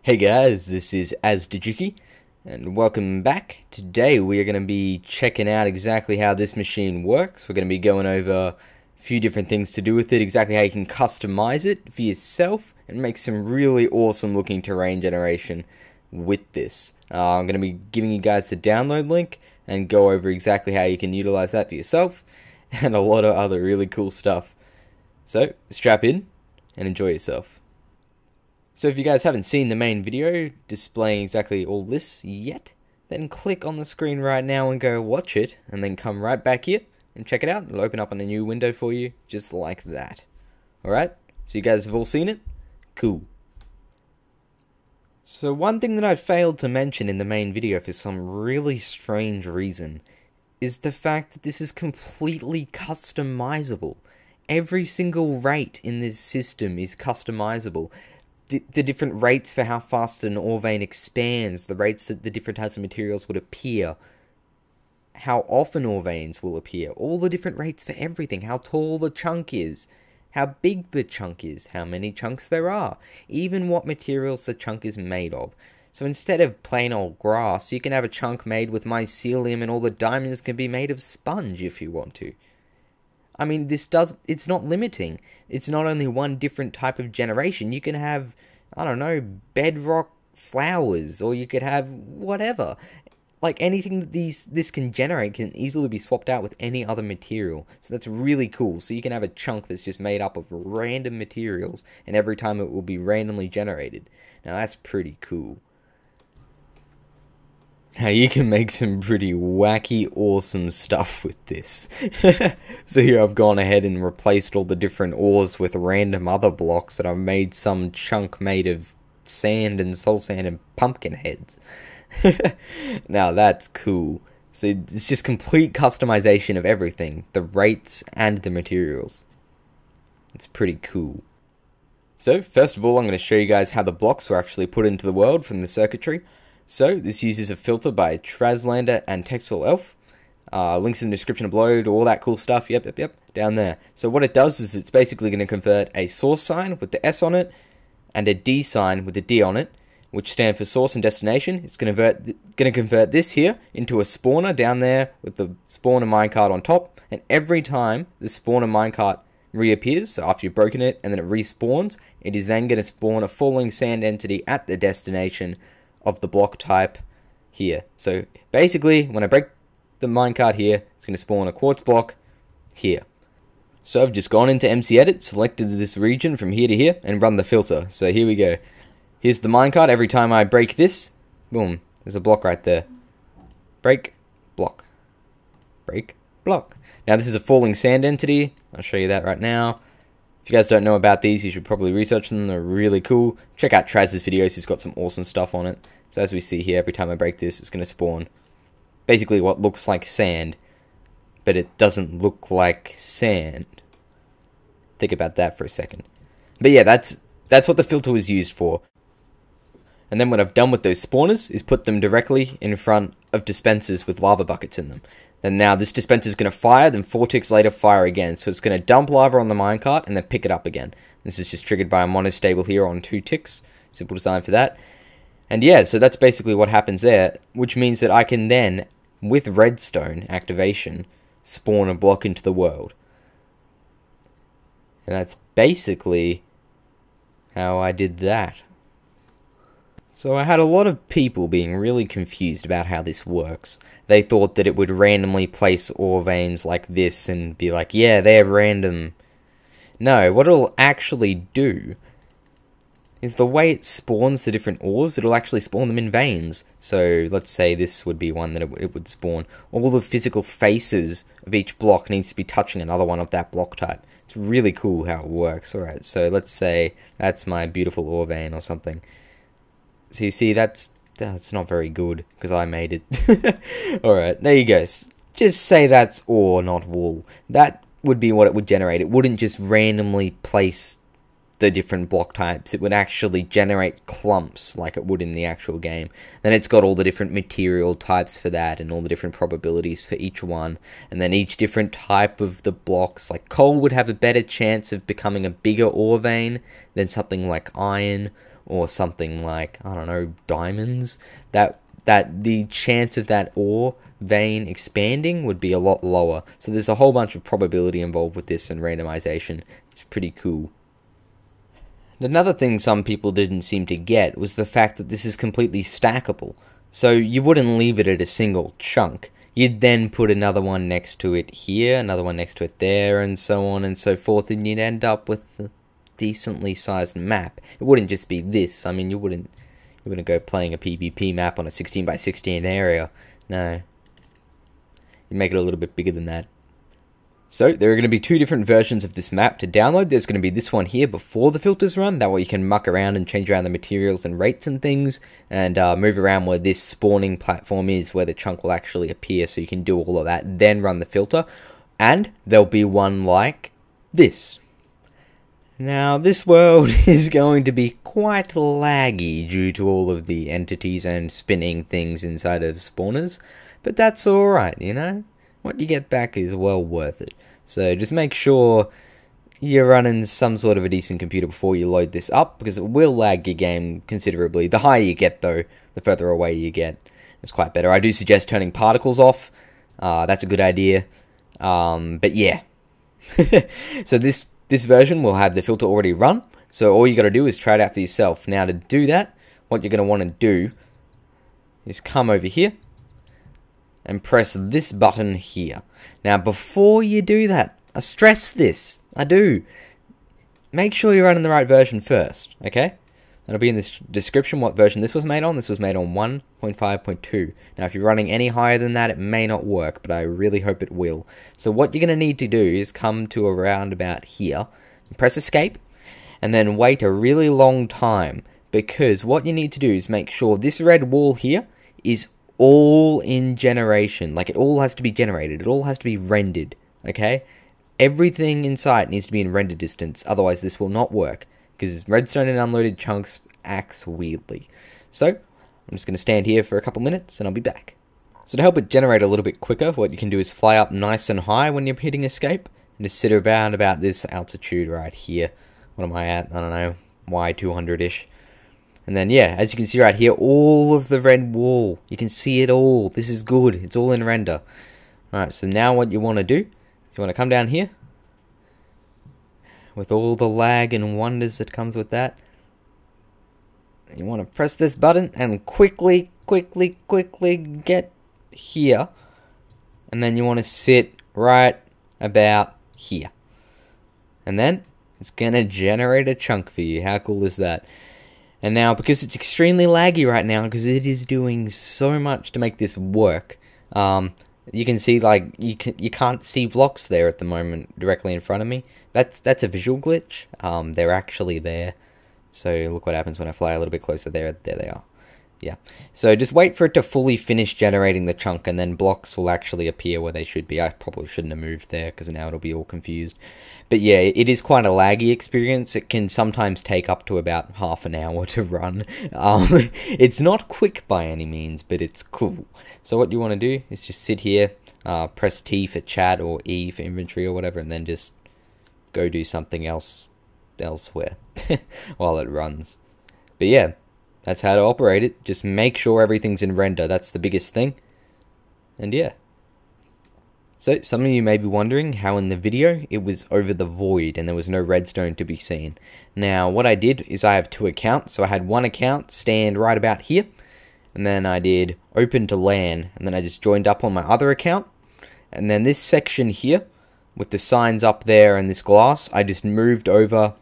Hey guys, this is AsDijuki, and welcome back. Today we are going to be checking out exactly how this machine works. We're going to be going over a few different things to do with it, exactly how you can customize it for yourself, and make some really awesome looking terrain generation with this. I'm going to be giving you guys the download link, and go over exactly how you can utilize that for yourself, and a lot of other really cool stuff. So, strap in, and enjoy yourself. So if you guys haven't seen the main video displaying exactly all this yet, then click on the screen right now and go watch it, and then come right back here and check it out. It'll open up on a new window for you, just like that. Alright, so you guys have all seen it? Cool. So one thing that I failed to mention in the main video for some really strange reason is the fact that this is completely customizable. Every single rate in this system is customizable. The different rates for how fast an ore vein expands, the rates that the different types of materials would appear, how often ore veins will appear, all the different rates for everything, how tall the chunk is, how big the chunk is, how many chunks there are, even what materials the chunk is made of. So instead of plain old grass, you can have a chunk made with mycelium, and all the diamonds can be made of sponge if you want to. I mean, it's not limiting. It's not only one different type of generation. You can have, I don't know, bedrock flowers, or you could have whatever. Like, anything that this can generate can easily be swapped out with any other material. So that's really cool. So you can have a chunk that's just made up of random materials, and every time it will be randomly generated. Now that's pretty cool. Now you can make some pretty wacky, awesome stuff with this. So here I've gone ahead and replaced all the different ores with random other blocks, and I've made some chunk made of sand and soul sand and pumpkin heads. Now that's cool. So it's just complete customization of everything, the rates and the materials. It's pretty cool. So first of all, I'm going to show you guys how the blocks were actually put into the world from the circuitry. So, this uses a filter by Traslander and Texel Elf. Links in the description below to all that cool stuff. Yep, down there. So what it does is it's basically going to convert a source sign with the S on it, and a D sign with the D on it, which stand for source and destination. It's going to convert this here into a spawner down there with the spawner minecart on top. And every time the spawner minecart reappears, so after you've broken it and then it respawns, it is then going to spawn a falling sand entity at the destination of the block type here. So basically, when I break the minecart here, it's going to spawn a quartz block here. So I've just gone into MC Edit, selected this region from here to here, and run the filter. So here we go. Here's the minecart. Every time I break this, boom, there's a block right there. Break, block. Break, block. Now this is a falling sand entity. I'll show you that right now. If you guys don't know about these, you should probably research them. They're really cool. Check out Traz's videos. He's got some awesome stuff on it. So as we see here, every time I break this, it's going to spawn basically what looks like sand, but it doesn't look like sand. Think about that for a second. But yeah, that's what the filter was used for. And then what I've done with those spawners is put them directly in front of dispensers with lava buckets in them. And now this dispenser is going to fire, then 4 ticks later fire again. So it's going to dump lava on the minecart and then pick it up again. This is just triggered by a monostable here on 2 ticks. Simple design for that. And yeah, so that's basically what happens there, which means that I can then, with redstone activation, spawn a block into the world. And that's basically how I did that. So I had a lot of people being really confused about how this works. They thought that it would randomly place ore veins like this and be like, yeah, they're random. No, what it'll actually do is the way it spawns the different ores, it'll actually spawn them in veins. So let's say this would be one that it would spawn. All the physical faces of each block needs to be touching another one of that block type. It's really cool how it works. Alright, so let's say that's my beautiful ore vein or something. So you see, that's not very good, because I made it. Alright, there you go. Just say that's ore, not wool. That would be what it would generate. It wouldn't just randomly place the different block types. It would actually generate clumps like it would in the actual game. Then it's got all the different material types for that, and all the different probabilities for each one. And then each different type of the blocks, like coal would have a better chance of becoming a bigger ore vein than something like iron, or something like, I don't know, diamonds, that the chance of that ore vein expanding would be a lot lower. So there's a whole bunch of probability involved with this and randomization. It's pretty cool. Another thing some people didn't seem to get was the fact that this is completely stackable. So you wouldn't leave it at a single chunk. You'd then put another one next to it here, another one next to it there, and so on and so forth, and you'd end up with a decently sized map. It wouldn't just be this. I mean, you wouldn't go playing a PvP map on a 16 by 16 area. No. You'd make it a little bit bigger than that. So, there are going to be two different versions of this map to download. There's going to be this one here before the filters run. That way you can muck around and change around the materials and rates and things. And move around where this spawning platform is, where the chunk will actually appear. So you can do all of that, then run the filter. And there'll be one like this. Now, this world is going to be quite laggy due to all of the entities and spinning things inside of spawners. But that's alright, you know? What you get back is well worth it. So just make sure you're running some sort of a decent computer before you load this up, because it will lag your game considerably. The higher you get though, the further away you get. It's quite better. I do suggest turning particles off. That's a good idea. But yeah. So this version will have the filter already run. So all you got to do is try it out for yourself. Now to do that, what you're going to want to do is come over here and press this button here. Now, before you do that, I stress this. I do. Make sure you're running the right version first, okay? That'll be in the description what version this was made on. This was made on 1.5.2. Now, if you're running any higher than that, it may not work, but I really hope it will. So what you're going to need to do is come to around about here, press escape, and then wait a really long time, because what you need to do is make sure this red wall here is all in generation. Like, it all has to be generated. It all has to be rendered, okay? Everything in sight needs to be in render distance, otherwise this will not work, because redstone and unloaded chunks acts weirdly. So, I'm just going to stand here for a couple minutes, and I'll be back. So to help it generate a little bit quicker, what you can do is fly up nice and high when you're hitting escape, and just sit around about this altitude right here. What am I at? I don't know, Y200-ish. And then, yeah, as you can see right here, all of the red wall. You can see it all. This is good. It's all in render. Alright, so now what you want to do, you want to come down here. With all the lag and wonders that comes with that. You want to press this button and quickly get here. And then you want to sit right about here. And then, it's going to generate a chunk for you. How cool is that? And now, because it's extremely laggy right now, because it is doing so much to make this work, you can see, like, you can't see blocks there at the moment directly in front of me. That's a visual glitch. They're actually there. So look what happens when I fly a little bit closer. There they are. Yeah. So just wait for it to fully finish generating the chunk, and then blocks will actually appear where they should be. I probably shouldn't have moved there, because now it'll be all confused. But yeah, it is quite a laggy experience. It can sometimes take up to about half an hour to run. It's not quick by any means, but it's cool. So what you want to do is just sit here, press T for chat or E for inventory or whatever, and then just go do something else elsewhere while it runs. But yeah, that's how to operate it. Just make sure everything's in render. That's the biggest thing. And yeah. So, some of you may be wondering how in the video it was over the void and there was no redstone to be seen. Now, what I did is I have two accounts. So I had one account stand right about here, and then I did open to LAN, and then I just joined up on my other account. And then this section here, with the signs up there and this glass, I just moved over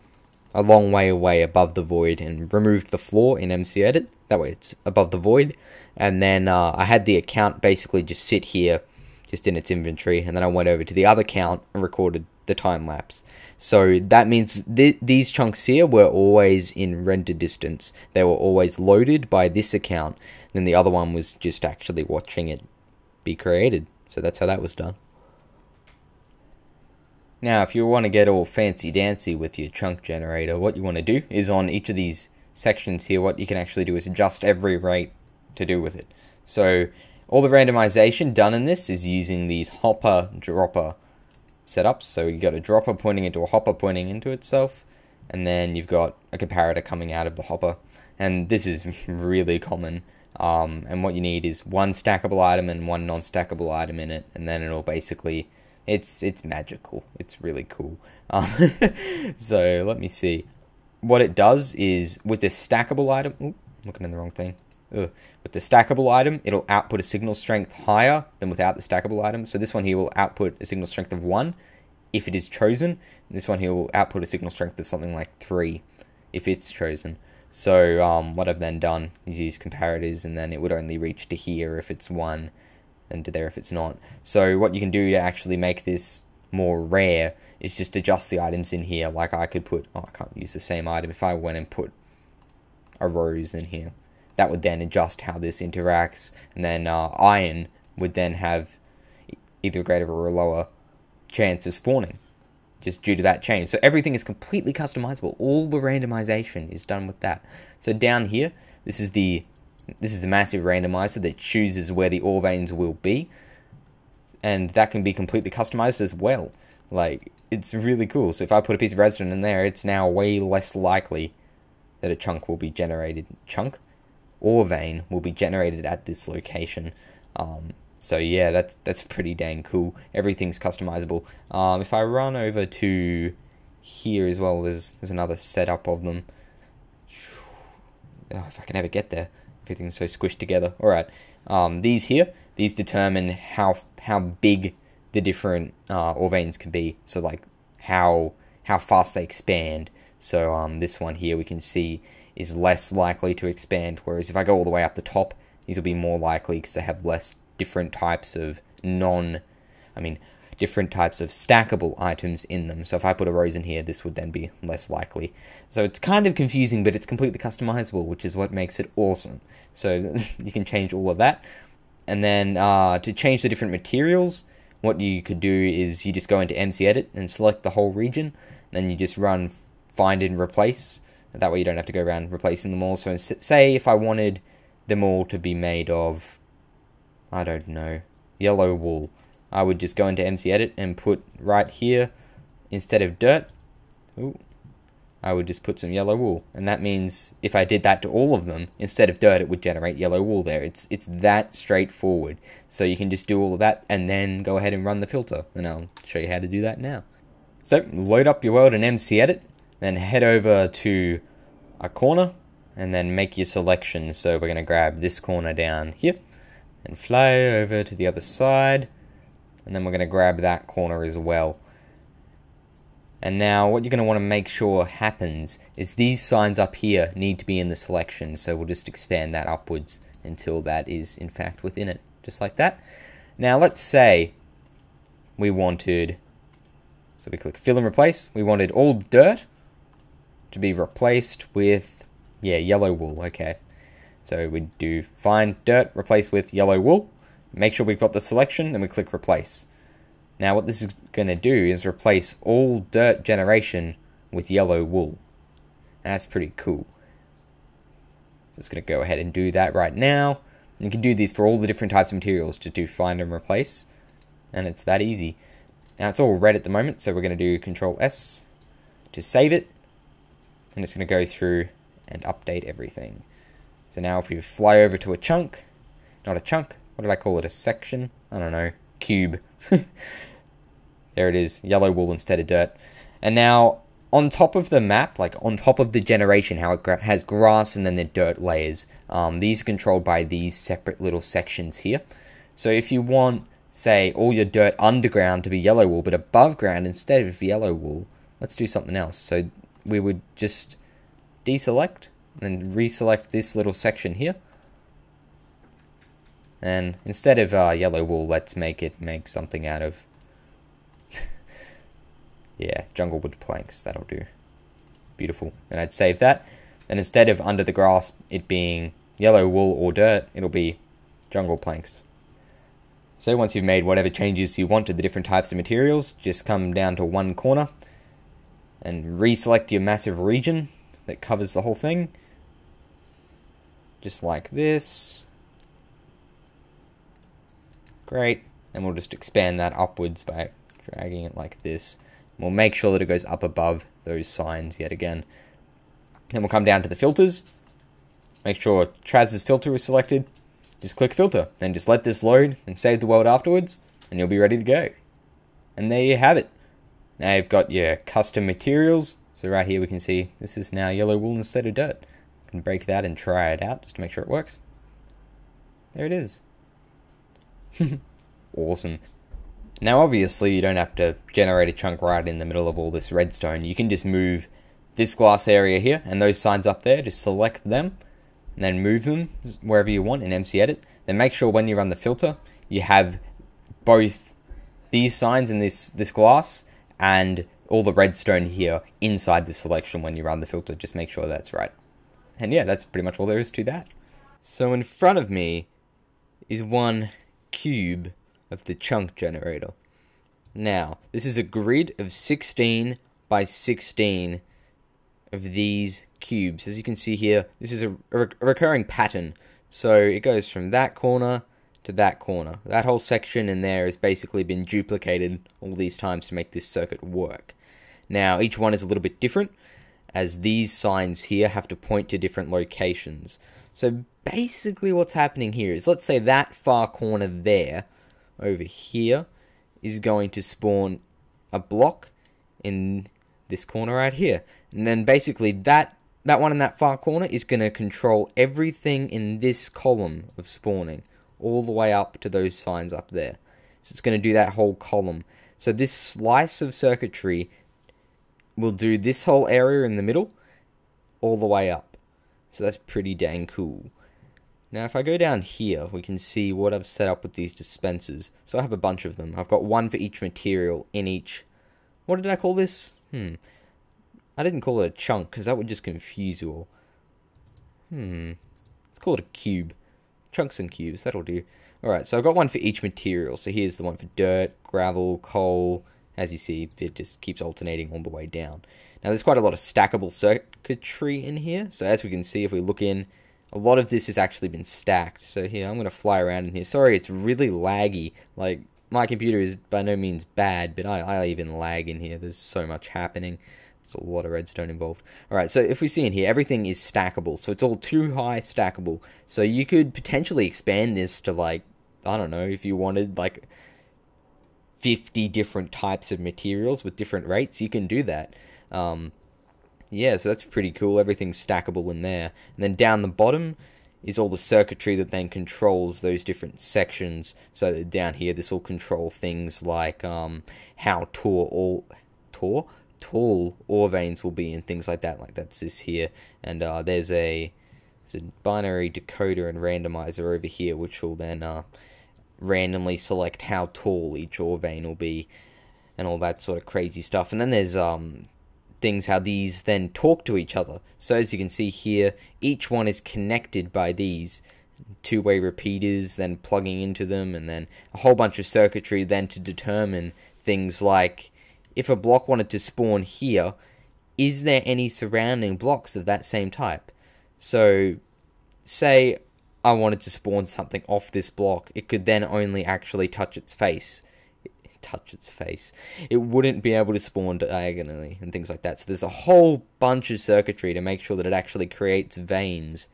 a long way away above the void and removed the floor in MC Edit. That way it's above the void. And then I had the account basically just sit here, just in its inventory, and then I went over to the other account and recorded the time lapse. So that means these chunks here were always in render distance. They were always loaded by this account. Then the other one was just actually watching it be created. So that's how that was done. Now, if you want to get all fancy-dancy with your chunk generator, what you want to do is on each of these sections here, what you can actually do is adjust every rate to do with it. So all the randomization done in this is using these hopper-dropper setups. So you got a dropper pointing into a hopper pointing into itself, and then you've got a comparator coming out of the hopper. and this is really common. And what you need is one stackable item and one non-stackable item in it, and then it'll basically, it's magical. It's really cool. So let me see. What it does is with the stackable item, ooh, looking in the wrong thing. Ugh. With the stackable item, it'll output a signal strength higher than without the stackable item. So this one here will output a signal strength of 1 if it is chosen. This one here will output a signal strength of something like 3 if it's chosen. So what I've then done is use comparators, and then it would only reach to here if it's 1 and to there if it's not. So what you can do to actually make this more rare is just adjust the items in here. Like I could put, oh, I can't use the same item. If I went and put a rose in here, that would then adjust how this interacts, and then iron would then have either a greater or a lower chance of spawning, just due to that change. So everything is completely customizable. All the randomization is done with that. So down here, this is the massive randomizer that chooses where the ore veins will be, and that can be completely customized as well. Like, it's really cool. So if I put a piece of redstone in there, it's now way less likely that a chunk will be generated. Ore vein will be generated at this location. So yeah, that's pretty dang cool. Everything's customizable. If I run over to here as well, there's another setup of them. Oh, if I can ever get there, everything's so squished together. All right, these determine how big the different ore veins can be. So like how fast they expand. So this one here we can see is less likely to expand, whereas if I go all the way up the top, these will be more likely because they have less different types of different types of stackable items in them. So if I put a rose in here, this would then be less likely. So it's kind of confusing, but it's completely customizable, which is what makes it awesome. So you can change all of that. And then to change the different materials, what you could do is you just go into MC Edit and select the whole region. Then you just run find and replace. That way you don't have to go around replacing them all. So say if I wanted them all to be made of, I don't know, yellow wool, I would just go into MC Edit and put right here, instead of dirt, I would just put some yellow wool. And that means if I did that to all of them, instead of dirt, it would generate yellow wool there. It's that straightforward. So you can just do all of that and then go ahead and run the filter. And I'll show you how to do that now. So load up your world in MC Edit. Then head over to a corner and then make your selection. So we're going to grab this corner down here and fly over to the other side, and then we're going to grab that corner as well. And now what you're going to want to make sure happens is these signs up here need to be in the selection, so we'll just expand that upwards until that is in fact within it, just like that. Now let's say we wanted, so we click fill and replace, we wanted all dirt to be replaced with, yeah, yellow wool. Okay, so we do find dirt, replace with yellow wool, make sure we've got the selection, then we click replace. Now what this is going to do is replace all dirt generation with yellow wool. That's pretty cool. Just going to go ahead and do that right now. You can do these for all the different types of materials to do find and replace, and it's that easy. Now it's all red at the moment, so we're going to do Control S to save it. And it's going to go through and update everything. So now if we fly over to a chunk, not a chunk, what did I call it, a section? I don't know, cube. There it is, yellow wool instead of dirt. And now on top of the map, like on top of the generation, how it has grass and then the dirt layers, these are controlled by these separate little sections here. So if you want, say, all your dirt underground to be yellow wool, but above ground instead of yellow wool, let's do something else. So we would just deselect and reselect this little section here. And instead of yellow wool, let's make something out of, yeah, jungle wood planks. That'll do. Beautiful. And I'd save that. And instead of under the grass it being yellow wool or dirt, it'll be jungle planks. So once you've made whatever changes you want to the different types of materials, just come down to one corner and reselect your massive region that covers the whole thing. Just like this. Great. And we'll just expand that upwards by dragging it like this. We'll make sure that it goes up above those signs yet again. Then we'll come down to the filters. make sure Traz's filter is selected, just click filter, and just let this load and save the world afterwards, and you'll be ready to go. And there you have it. Now you've got your custom materials. So right here we can see this is now yellow wool instead of dirt. You can break that and try it out just to make sure it works. There it is. Awesome. Now obviously you don't have to generate a chunk right in the middle of all this redstone. You can just move this glass area here and those signs up there, just select them and then move them wherever you want in MC Edit. Then make sure when you run the filter you have both these signs in this glass and all the redstone here inside the selection when you run the filter. Just make sure that's right. And yeah, that's pretty much all there is to that. So in front of me is one cube of the chunk generator. Now, this is a grid of 16 by 16 of these cubes. As you can see here, this is a recurring pattern. So it goes from that corner to that corner. That whole section in there has basically been duplicated all these times to make this circuit work. Now, each one is a little bit different, as these signs here have to point to different locations. So basically what's happening here is, let's say that far corner there, over here, is going to spawn a block in this corner right here. And then basically that one in that far corner is going to control everything in this column of spawning, all the way up to those signs up there. So it's going to do that whole column. So this slice of circuitry will do this whole area in the middle, all the way up. So that's pretty dang cool. Now if I go down here, we can see what I've set up with these dispensers. So I have a bunch of them. I've got one for each material in each... What did I call this? I didn't call it a chunk, because that would just confuse you all. Let's call it a cube. Chunks and cubes, that'll do. Alright, so I've got one for each material. So here's the one for dirt, gravel, coal. As you see, it just keeps alternating all the way down. Now there's quite a lot of stackable circuitry in here. So as we can see, if we look in, a lot of this has actually been stacked. So here, I'm going to fly around in here. Sorry, it's really laggy. Like, my computer is by no means bad, but I even lag in here. There's so much happening. There's a lot of redstone involved. Alright, so if we see in here, everything is stackable. So it's all too high stackable. So you could potentially expand this to, like, I don't know, if you wanted, like, 50 different types of materials with different rates, you can do that. Yeah, so that's pretty cool. Everything's stackable in there. And then down the bottom is all the circuitry that then controls those different sections. So that down here, this will control things like how tall ore veins will be and things like that. Like that's this here. And there's a binary decoder and randomizer over here, which will then randomly select how tall each ore vein will be and all that sort of crazy stuff. And then there's things how these then talk to each other. So as you can see here, each one is connected by these two-way repeaters, then plugging into them, and then a whole bunch of circuitry then to determine things like, if a block wanted to spawn here, is there any surrounding blocks of that same type? So say I wanted to spawn something off this block, it could then only actually touch its face. It wouldn't be able to spawn diagonally and things like that. So there's a whole bunch of circuitry to make sure that it actually creates veins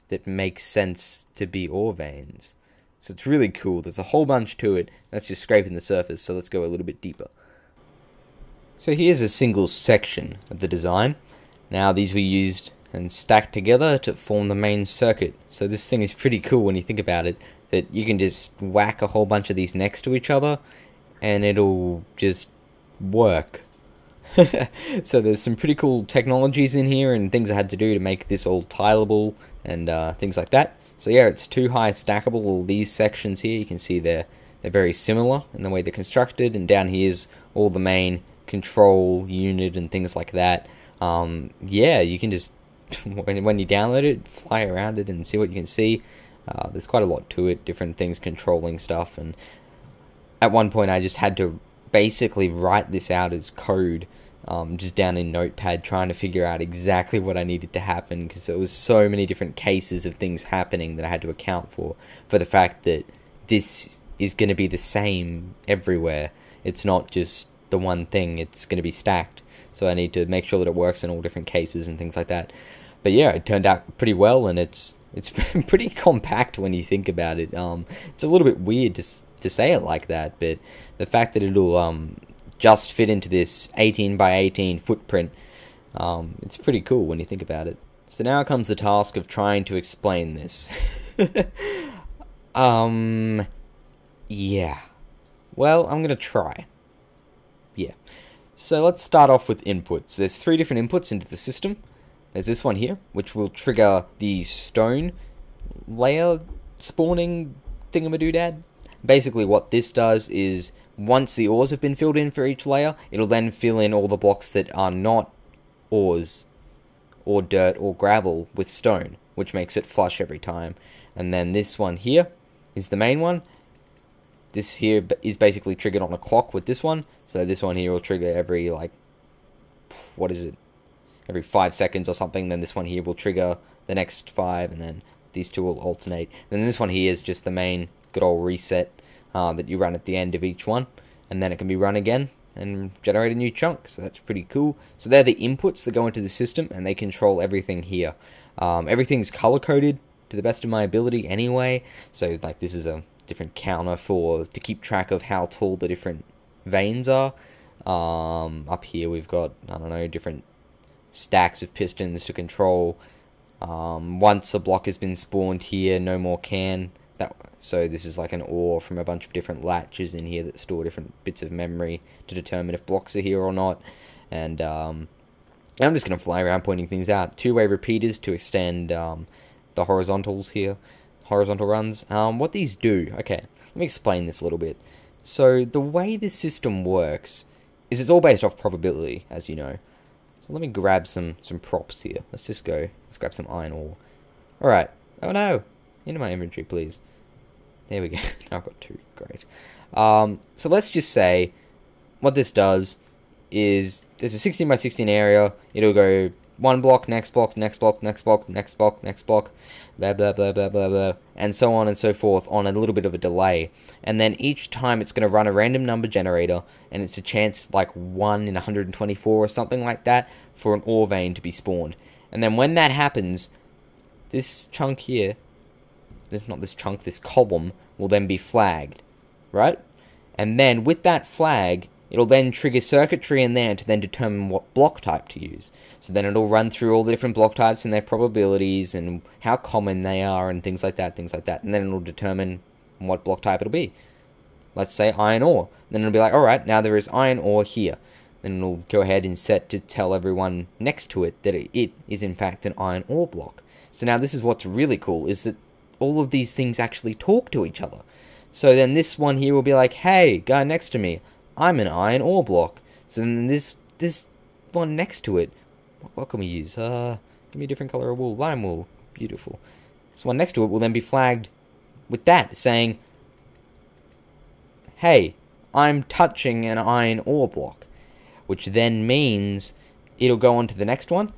that make sense to be ore veins. So it's really cool. There's a whole bunch to it. That's just scraping the surface, so let's go a little bit deeper. So here's a single section of the design. Now these were used and stacked together to form the main circuit. So this thing is pretty cool when you think about it, that you can just whack a whole bunch of these next to each other and it'll just work. So there's some pretty cool technologies in here and things I had to do to make this all tileable and things like that. So yeah, it's too high stackable. All these sections here, you can see they're very similar in the way they're constructed, and down here's all the main control unit and things like that. Yeah, you can just when you download it, fly around it and see what you can see. There's quite a lot to it, different things controlling stuff, and at one point I just had to basically write this out as code, just down in Notepad, trying to figure out exactly what I needed to happen, because there was so many different cases of things happening that I had to account for the fact that this is going to be the same everywhere. It's not just the one thing, it's going to be stacked. So I need to make sure that it works in all different cases and things like that. But yeah, it turned out pretty well, and it's pretty compact when you think about it. It's a little bit weird to say it like that, but the fact that it'll just fit into this 18 by 18 footprint, it's pretty cool when you think about it. So now comes the task of trying to explain this. Yeah. Well, I'm gonna try. Yeah. So let's start off with inputs. There's 3 different inputs into the system. There's this one here, which will trigger the stone layer spawning thingamadoodad. Basically what this does is, once the ores have been filled in for each layer, it'll then fill in all the blocks that are not ores, or dirt, or gravel with stone, which makes it flush every time. And then this one here is the main one. This here is basically triggered on a clock with this one, so this one here will trigger every, like, what is it? Every 5 seconds or something. Then this one here will trigger the next 5, and then these two will alternate. And then this one here is just the main good old reset that you run at the end of each one, and then it can be run again and generate a new chunk. So that's pretty cool. So they're the inputs that go into the system, and they control everything here. Everything's color coded to the best of my ability anyway. So like this is a different counter to keep track of how tall the different veins are. Up here we've got, I don't know, different stacks of pistons to control. Once a block has been spawned here, no more can. So this is like an ore from a bunch of different latches in here that store different bits of memory to determine if blocks are here or not. And I'm just going to fly around pointing things out. 2-way repeaters to extend the horizontals here. Horizontal runs. What these do, okay, let me explain this a little bit. So the way this system works is it's all based off probability, as you know. So let me grab some props here. Let's grab some iron ore. Alright. Oh no! Into my inventory, please. There we go. Now I've got 2. Great. So let's just say what this does is there's a 16 by 16 area. It'll go 1 block, next block, next block, next block, next block, next block, blah, blah, blah, blah, blah, blah, and so on and so forth on a little bit of a delay. And then each time it's going to run a random number generator, and it's a chance like 1 in 124 or something like that for an ore vein to be spawned. And then when that happens, this chunk here, this column will then be flagged, right? And then with that flag, it'll then trigger circuitry in there to then determine what block type to use. So then it'll run through all the different block types and their probabilities and how common they are and things like that. And then it'll determine what block type it'll be. Let's say iron ore. Then it'll be like, alright, now there is iron ore here. Then it'll go ahead and set to tell everyone next to it that it is in fact an iron ore block. So now this is what's really cool, is that all of these things actually talk to each other. So then this one here will be like, hey, guy next to me, I'm an iron ore block. So then this one next to it, what can we use? Give me a different color of wool. Lime wool. Beautiful. This one next to it will then be flagged with that, saying, hey, I'm touching an iron ore block. Which then means it'll go on to the next one.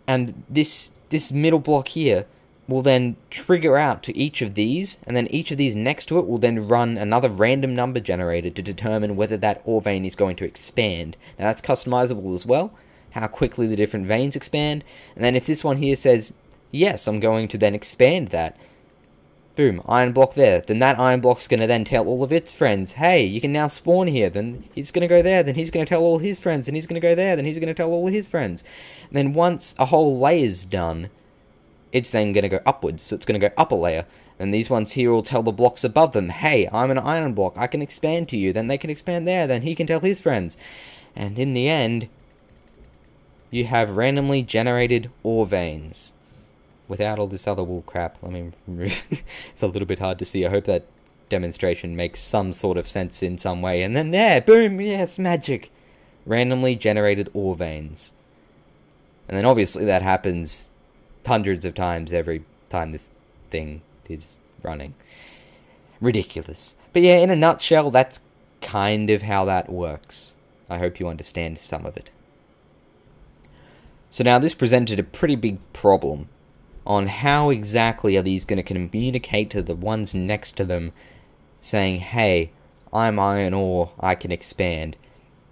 And this middle block here will then trigger out to each of these, and then each of these next to it will then run another random number generator to determine whether that ore vein is going to expand. Now that's customizable as well, how quickly the different veins expand. And then if this one here says, yes, I'm going to then expand that, boom, iron block there. Then that iron block's going to then tell all of its friends, hey, you can now spawn here. Then he's going to go there, then he's going to tell all his friends, and he's going to go there, then he's going to tell all his friends. And then once a whole layer's done, it's then going to go upwards, so it's going to go up a layer. And these ones here will tell the blocks above them, hey, I'm an iron block, I can expand to you. Then they can expand there, then he can tell his friends. And in the end, you have randomly generated ore veins. Without all this other wool crap. I mean, it's a little bit hard to see. I hope that demonstration makes some sort of sense in some way. And then there, boom, yes, magic. Randomly generated ore veins. And then obviously that happens hundreds of times every time this thing is running. Ridiculous. But yeah, in a nutshell, that's kind of how that works. I hope you understand some of it. So now this presented a pretty big problem on how exactly are these going to communicate to the ones next to them saying, hey, I'm iron ore, I can expand.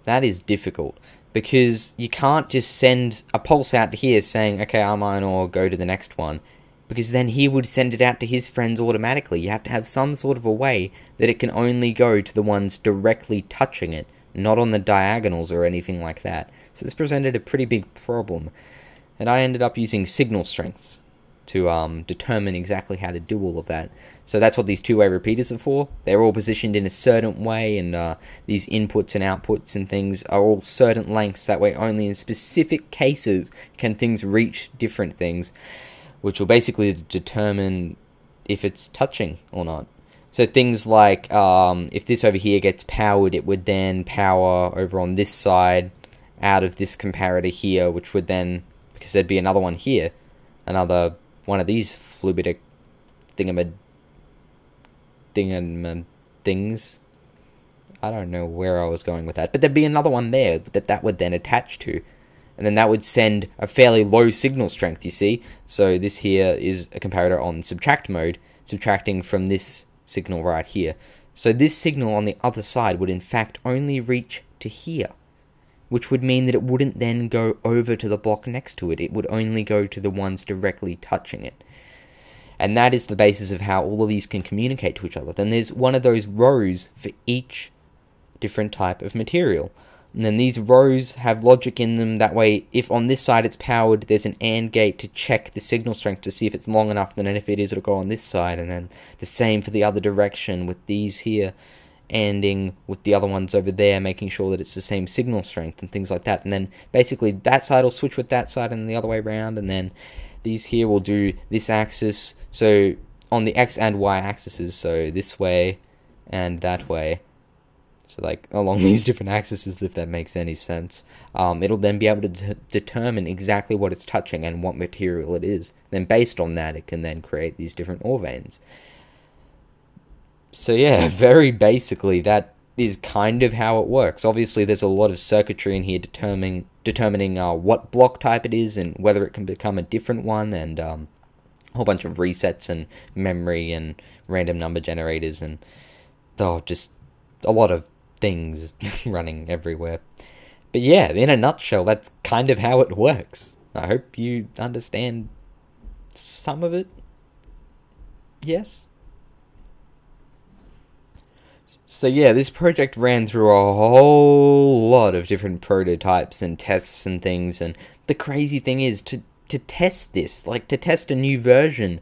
That is difficult, because you can't just send a pulse out to here saying, okay, I'm iron ore, go to the next one, because then he would send it out to his friends automatically. You have to have some sort of a way that it can only go to the ones directly touching it, not on the diagonals or anything like that. So this presented a pretty big problem, and I ended up using signal strengths to determine exactly how to do all of that. So that's what these two-way repeaters are for. They're all positioned in a certain way, and these inputs and outputs and things are all certain lengths. That way only in specific cases can things reach different things, which will basically determine if it's touching or not. So things like, if this over here gets powered, it would then power over on this side out of this comparator here, which would then, because there'd be another one here, another one of these fluidic things. I don't know where I was going with that, but there'd be another one there that would then attach to, and then that would send a fairly low signal strength, you see. So this here is a comparator on subtract mode, subtracting from this signal right here. So this signal on the other side would in fact only reach to here, which would mean that it wouldn't then go over to the block next to it. It would only go to the ones directly touching it. And that is the basis of how all of these can communicate to each other. Then there's one of those rows for each different type of material. And then these rows have logic in them. That way, if on this side it's powered, there's an AND gate to check the signal strength to see if it's long enough. And then if it is, it'll go on this side. And then the same for the other direction with these here. ANDing with the other ones over there, making sure that it's the same signal strength and things like that. And then basically that side will switch with that side and the other way around, and then these here will do this axis, so on the X and Y axes, so this way and that way, so like along these different axes, if that makes any sense. It'll then be able to determine exactly what it's touching and what material it is. Then based on that, it can then create these different ore veins. So yeah, very basically, that is kind of how it works. Obviously, there's a lot of circuitry in here determining what block type it is and whether it can become a different one, and a whole bunch of resets and memory and random number generators and just a lot of things running everywhere. But yeah, in a nutshell, that's kind of how it works. I hope you understand some of it. Yes? So yeah, this project ran through a whole lot of different prototypes and tests and things, and the crazy thing is to test this, like to test a new version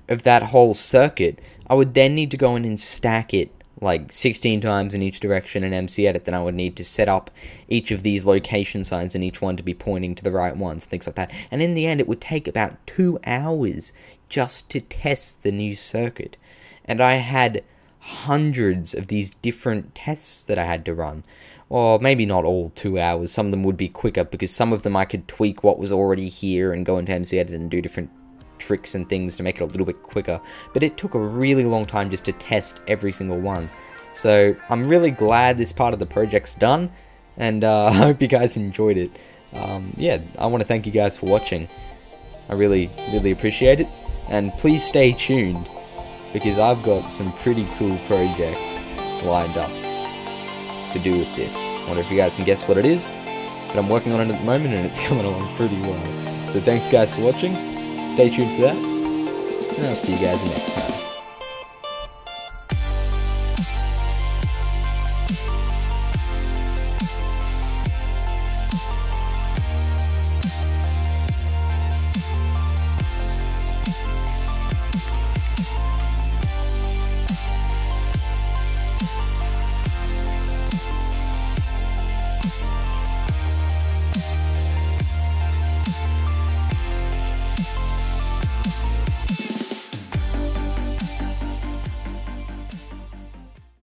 of that whole circuit, I would then need to go in and stack it like 16 times in each direction in MCEdit. Then I would need to set up each of these location signs and each one to be pointing to the right ones, things like that. And in the end, it would take about 2 hours just to test the new circuit. And I had hundreds of these different tests that I had to run. Or maybe not all 2 hours. Some of them would be quicker because some of them I could tweak what was already here and go into MCEdit and do different tricks and things to make it a little bit quicker. But it took a really long time just to test every single one. So I'm really glad this part of the project's done, and I hope you guys enjoyed it. Yeah, I want to thank you guys for watching. I really appreciate it, and please stay tuned, because I've got some pretty cool projects lined up to do with this. I wonder if you guys can guess what it is, but I'm working on it at the moment and it's coming along pretty well. So thanks guys for watching, stay tuned for that, and I'll see you guys next time.